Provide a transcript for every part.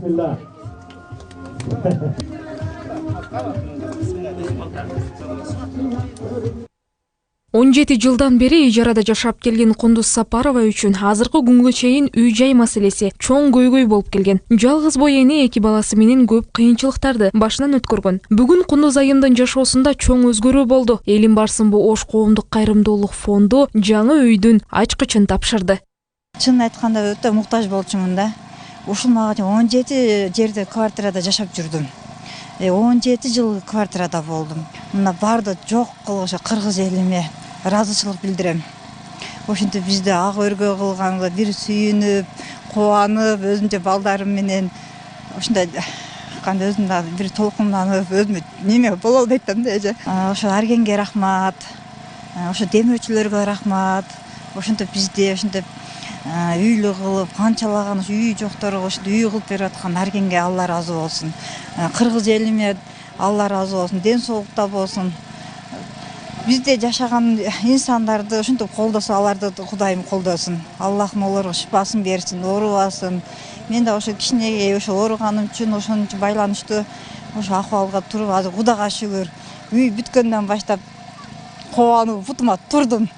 Bismillah. 17 жылдан бери ижарада жашап келген Кундуз Сапарова үчүн азыркы күнгө чейин үй-жай маселеси чоң көйгөй болуп келген. Жалгыз бой эне 2 баласы менен көп кыйынчылыктарды башынан өткөргөн. Бүгүн Кундуз айымдын жашоосунда чоң өзгөрүү болду. Элим Барсынбы Ош коомдук кайрымдуулук фонду жаңы үйдүн ачкычын тапшырды. Чын айтканда өтө муктаж болчумун да. Ушул мага 17 жерде квартирада жашап жүрдүм. 17 жыл квартирада болдум. Мына барды жок кылгыша кыргыз элиме ыраазычылык билдирем. Ошентип бизде ак өргө кылганга бир сүйүнүп, кубанып, өзүмчө балдарым менен ушундай кандай өзүм да бир толкунданып, өзүм неме боло албайт да эже. Ошо Аргенге рахмат, ошо демөөрчүлөргө рахмат. Ошентип бизде ошентип үйлү кылып, канчалаган үй жокторго ушинтип үй кылып берип аткан Аргенге Алла ыраазы болсун. Кыргыз элиме Алла ыраазы болсун, ден соолукта болсун. Бизде жашаган инсандарды ушинтип колдосо, аларды Кудайым колдосун. Аллахым олорго шипасын берсин, оорубасын. Мен да ошо кичинекей ошо ооруганым үчүн ошончо байланыштуу ошо акыбалга туруп, азыр Кудайга шүгүр, үй бүткөндөн баштап кубанып бутума турдум.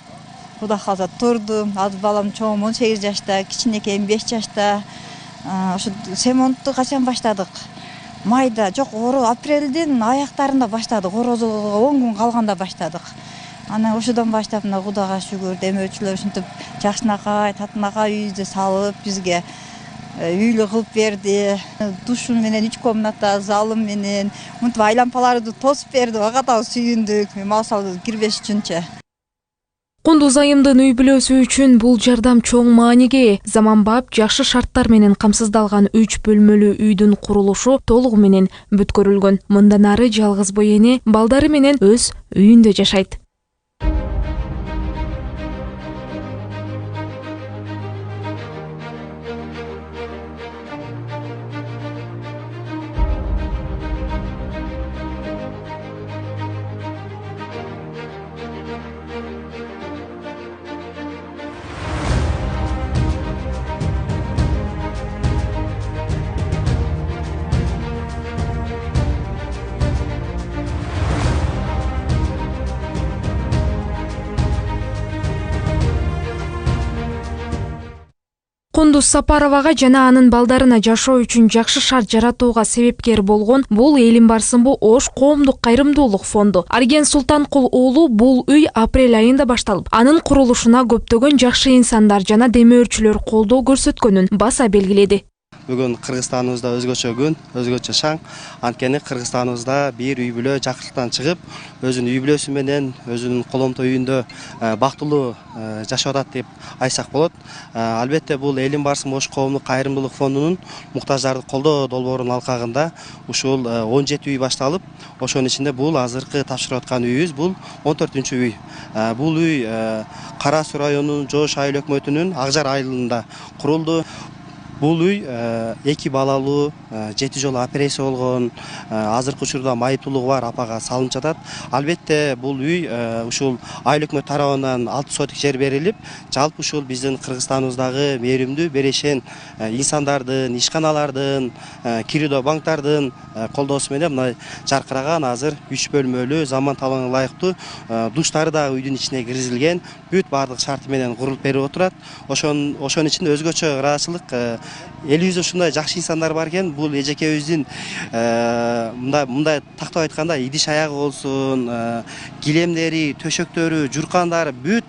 Кудай калса турдум. Азыр балам чоң 18 жашта, кичинекейим 5 жашта. Ошо семонтту качан баштадык? Майда, жок, апрелдин аяктарында баштадык. Орозого 10 күн калганда баштадык. Анан ошодон баштап мына Кудайга шүгүр, демөөрчүлөр ушинтип жакшынакай, татынакай үйдү салып, бизге үйлү кылып берди. Душум менен 3 комната, залым менен, мынтип айлампаларды тосуп берди. Катуу сүйүндүк. Мен масалды кирбеш үчүнчү. Кундуз айымдын үй бүлөсү үчүн бул жардам чоң мааниге ээ. Заманбап жакшы шарттар менен камсыздалган 3 бөлмөлүү үйдүн курулушу толугу менен бүткөрүлгөн. Мындан ары жалгыз бой эне балдары менен өз үйүндө жашайт. Кундуз Сапаровага жана анын балдарына жашоо үчүн жакшы шарт жаратууга себепкер болгон бул Элим Барсынбы Ош коомдук кайрымдуулук фонду. Арген Султанкул уулу бул үй апрель айында башталып, анын курулушуна көптөгөн жакшы инсандар жана демөөрчүлөр колдоо көрсөткөнүн баса белгиледи. Бүгүн Кыргызстаныбызда өзгөчө күн, өзгөчө шаң. Анткени Кыргызстаныбызда бир үй бүлө жакшылыктан чыгып, өзүнүн үй бүлөсү менен, өзүнүн коломто үйүндө бактылуу жашап атат деп айтсак болот. Албетте бул Элим Барсынбы Ош коомдук кайрымдуулук фондунун муктаждарды колдоо долбоорунун алкагында ушул 17 үй башталып, ошонун ичинде бул азыркы тапшырып аткан үйүбүз бул 14-ү үй. Бул үй Кара Суу районунун Жоош айыл өкмөтүнүн Акжар айылында курулду. Бул үй 2 балалуу, 7 жолу операция болгон, азыркы учурда майыптуулугу бар апага салынып жатат. Албетте бул үй ушул айыл өкмөт тарабынан 6 сотик жер берилип, жалпы ушул биздин Кыргызстаныбыздагы мээримдүү, берешен инсандардын, ишканалардын, киридо банктардын колдоосу менен мына жаркыраган азыр 3 бөлмөлүү, заман талабына ылайыктуу душтары да үйдүн ичине киргизилген, бүт бардык шарты менен курулуп берип отурат. Ошонун ичинде өзгөчө ыраазычылык элибизде ушундай жакшы инсандар бар экен. Бул эжекебиздин мындай тактап айтканда идиш аягы болсун, килемдери, төшөктөрү, журкандары бүт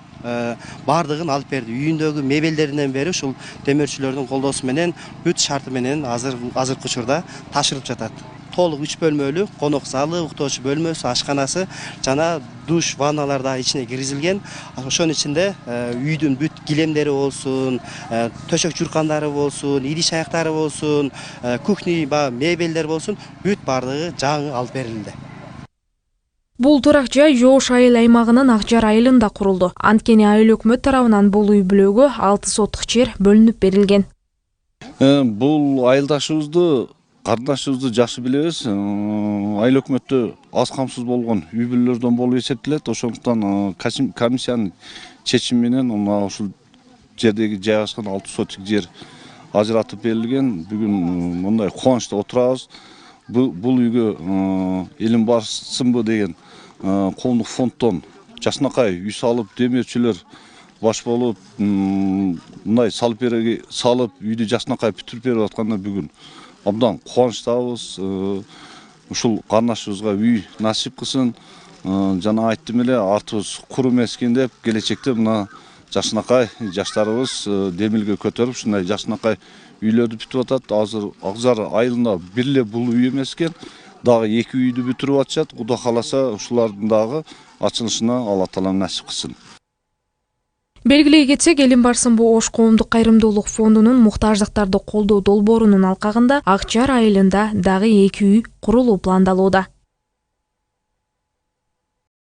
бардыгын алып берди. Үйүндөгү мебелдеринен бери ушул демөөрчүлөрдүн колдоосу менен бүт шарты менен азыркы учурда ташырып жатат. Толук 3 бөлмөлүү конок залы, уктоочу бөлмөсү, ашканасы жана душ, ванналар да ичине киргизилген. Ошонун ичинде үйдүн бүт килемдери болсун, төшөк журкандары болсун, идиш аяктары болсун, кухня мебелдер болсун, бүт бардыгы жаңы алып берилди. Бул турак жай Жоош айыл аймагынын Акжар айылында курулду. Анткени айыл өкмөт тарабынан бул үй бүлөгө 6 соттук жер бөлүнүп берилген. Бул айылдашыбызды, кардашыбызды жакшы билебиз. Айыл өкмөттө аз камсыз болгон үй бүлөлөрдөн болуп эсептелет. Ошондуктан комиссиянын чечими менен ушул жердеги жайгашкан 6 сотик жер ажыратып берилген. Бүгүн мындай кубанычта отурабыз. Бул үйгө элим барсынбы деген коомдук фонддон жакшынакай үй салып, демөөрчүлөр баш болуп, мындай салып үйдү жакшынакай бүтүрүп берип атканда бүгүн абдан кубанычтабыз. Ушул карындашыбызга үй насип кылсын. Жана айттым эле, артыбыз куру эмес экен деп, келечекте мына жакшынакай жаштарыбыз демилге көтөрүп, ушундай жакшынакай үйлөрдү бүтүп атат. Азыр Акжар айылында бир эле бул үй эмес экен, дагы 2 үйдү бүтүрүп атышат. Кудай кааласа, ушулардын дагы ачылышына Алла таалам насип кылсын. Белгилей кетсек, Элим барсынбы Ош коомдук кайрымдуулук фондунун муктаждыктарды колдоо долбоорунун алкагында Акжар айылында дагы 2 үй курулуу пландалууда.